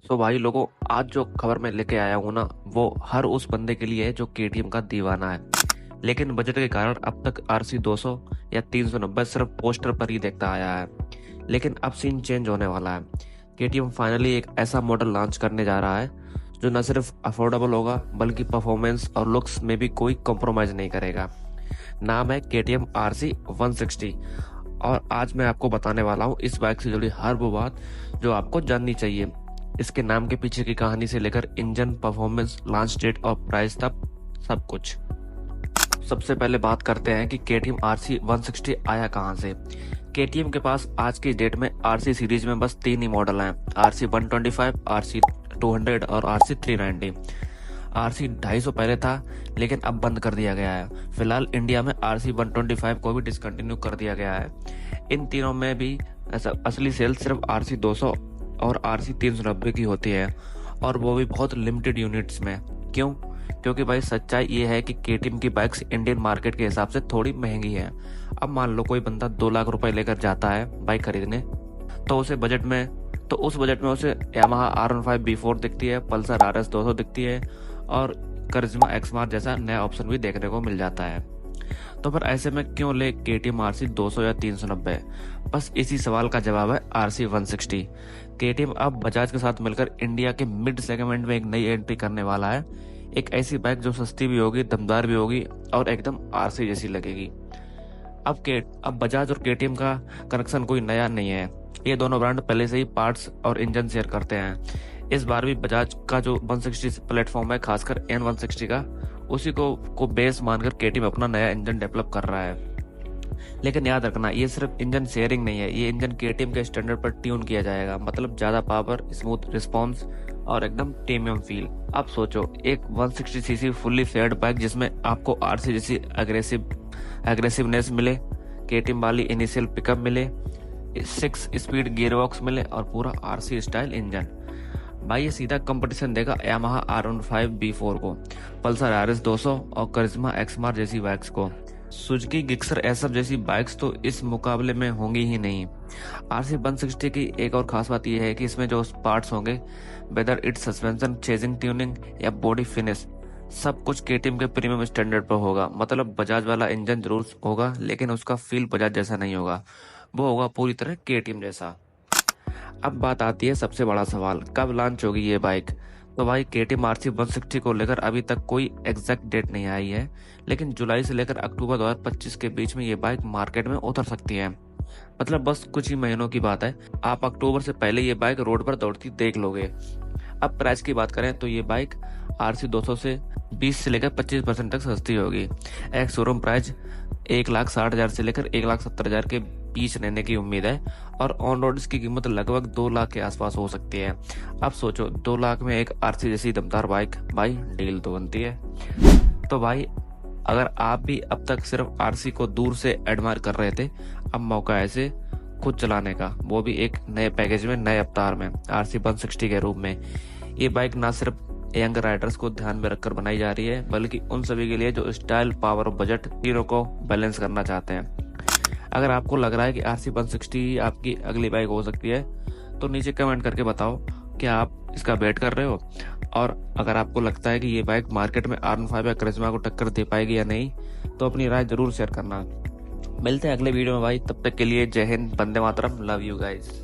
तो भाई लोगों, आज जो खबर मैं लेके आया हूँ ना, वो हर उस बंदे के लिए है जो केटीएम का दीवाना है। लेकिन बजट के कारण अब तक आरसी 200 या 390 सिर्फ पोस्टर पर ही देखता आया है। लेकिन अब सीन चेंज होने वाला है। केटीएम फाइनली एक ऐसा मॉडल लॉन्च करने जा रहा है जो न सिर्फ अफोर्डेबल होगा बल्कि परफॉर्मेंस और लुक्स में भी कोई कॉम्प्रोमाइज नहीं करेगा। नाम है केटीएम आरसी 160। और आज मैं आपको बताने वाला हूँ इस बाइक से जुड़ी हर वो बात जो आपको जाननी चाहिए। इसके नाम के पीछे की कहानी से लेकर इंजन, परफॉर्मेंस, लॉन्च डेट और प्राइस तक सब कुछ। सबसे पहले बात करते हैं कि केटीएम आरसी 160 आया कहां से। केटीएम के पास आज की डेट में आरसी सीरीज में बस 3 ही मॉडल हैं, आरसी 125, आरसी 200 और आरसी 390। आरसी 250 पहले था लेकिन अब बंद कर दिया गया है। फिलहाल इंडिया में आरसी 125 को भी डिसकंटिन्यू कर दिया गया है। इन तीनों में भी असली सेल सिर्फ आरसी 200 और आरसी 390 की होती है, और वो भी बहुत लिमिटेड यूनिट्स में। क्यों? क्योंकि भाई सच्चाई ये है कि केटीएम की बाइक्स इंडियन मार्केट के हिसाब से थोड़ी महंगी है। अब मान लो कोई बंदा 2 लाख रुपए लेकर जाता है बाइक खरीदने, तो उस बजट में उसे यामाहा R15 B4 दिखती है, पल्सर RS 200 दिखती है और करिश्मा एक्समार्क जैसा नया ऑप्शन भी देखने को मिल जाता है। तो फिर ऐसे में क्यों ले केटीएम आरसी 200 या 390? बस इसी सवाल का जवाब है आरसी 160। केटीएम अब बजाज के साथ मिलकर इंडिया के मिड सेगमेंट में एक नई एंट्री करने वाला है। एक ऐसी बाइक जो सस्ती भी होगी, दमदार भी होगी और एकदम आरसी जैसी लगेगी। अब बजाज और केटीएम का कनेक्शन कोई नया नहीं है। ये दोनों ब्रांड पहले से ही पार्ट्स और इंजन शेयर करते हैं। इस बार भी बजाज का जो 160 प्लेटफॉर्म है, खासकर N160 का, उसी को बेस मानकर केटीएम अपना नया इंजन डेवलप कर रहा है। लेकिन याद रखना, ये सिर्फ इंजन शेयरिंग नहीं है, ये इंजन केटीएम के स्टैंडर्ड पर ट्यून किया जाएगा। मतलब ज्यादा पावर, स्मूथ रिस्पॉन्स और एकदम प्रीमियम फील। अब सोचो, एक 160 सीसी फुल्ली फेयर्ड बाइक जिसमें आपको आरसी जैसी एग्रेसिवनेस मिले, केटीएम वाली इनिशियल पिकअप मिले, 6 स्पीड गियरबॉक्स मिले और पूरा आरसी स्टाइल इंजन। भाई ये सीधा कंपटीशन देगा यामाहा R15 B4 को, पल्सर RS 200 और करिश्मा एक्समार्क जैसी बाइक्स को। सुजुकी गिक्सर एसएफ जैसी बाइक्स तो इस मुकाबले में होंगी ही नहीं। आरसी 160 की एक और खास बात यह है कि इसमें जो पार्ट्स होंगे, whether it's suspension, chasing, tuning या बॉडी फिनिश, सब कुछ केटीएम के प्रीमियम स्टैंडर्ड पर होगा। मतलब बजाज वाला इंजन जरूर होगा लेकिन उसका फील बजाज जैसा नहीं होगा, वो होगा पूरी तरह केटीएम जैसा। अब बात आती है सबसे बड़ा सवाल, कब लॉन्च होगी ये बाइक? तो भाई केटीएम आरसी 160 को लेकर अभी तक कोई एग्जैक्ट डेट नहीं आई है, लेकिन जुलाई से लेकर अक्टूबर 2025 के बीच में ये बाइक मार्केट में उतर सकती है। मतलब बस कुछ ही महीनों की बात है। आप अक्टूबर से पहले ये बाइक रोड पर दौड़ती देख लोगे। अब प्राइस की बात करें तो ये बाइक आरसी 200 से 20 से लेकर 25% तक सस्ती होगी। एक शोरूम प्राइस 1,60,000 से लेकर 1,70,000 के बीच रहने की उम्मीद है, और ऑन रोड इसकी कीमत लगभग 2 लाख के आसपास हो सकती है। अब सोचो, 2 लाख में एक आरसी जैसी दमदार बाइक, भाई डील तो बनती है। तो भाई अगर आप भी अब तक सिर्फ आरसी को दूर से एडमायर कर रहे थे, अब मौका है इसे खुद चलाने का, वो भी एक नए पैकेज में, नए अवतार में, आरसी 160 के रूप में। ये बाइक ना सिर्फ यंग राइडर्स को ध्यान में रखकर बनाई जा रही है, बल्कि उन सभी के लिए जो स्टाइल, पावर और बजट तीनों को बैलेंस करना चाहते हैं। अगर आपको लग रहा है कि आरसी 160 आपकी अगली बाइक हो सकती है, तो नीचे कमेंट करके बताओ क्या आप इसका वेट कर रहे हो। और अगर आपको लगता है कि ये बाइक मार्केट में R15 या करिश्मा को टक्कर दे पाएगी या नहीं, तो अपनी राय जरूर शेयर करना। मिलते हैं अगले वीडियो में भाई, तब तक के लिए जय Hind, Vande Mataram, love you guys.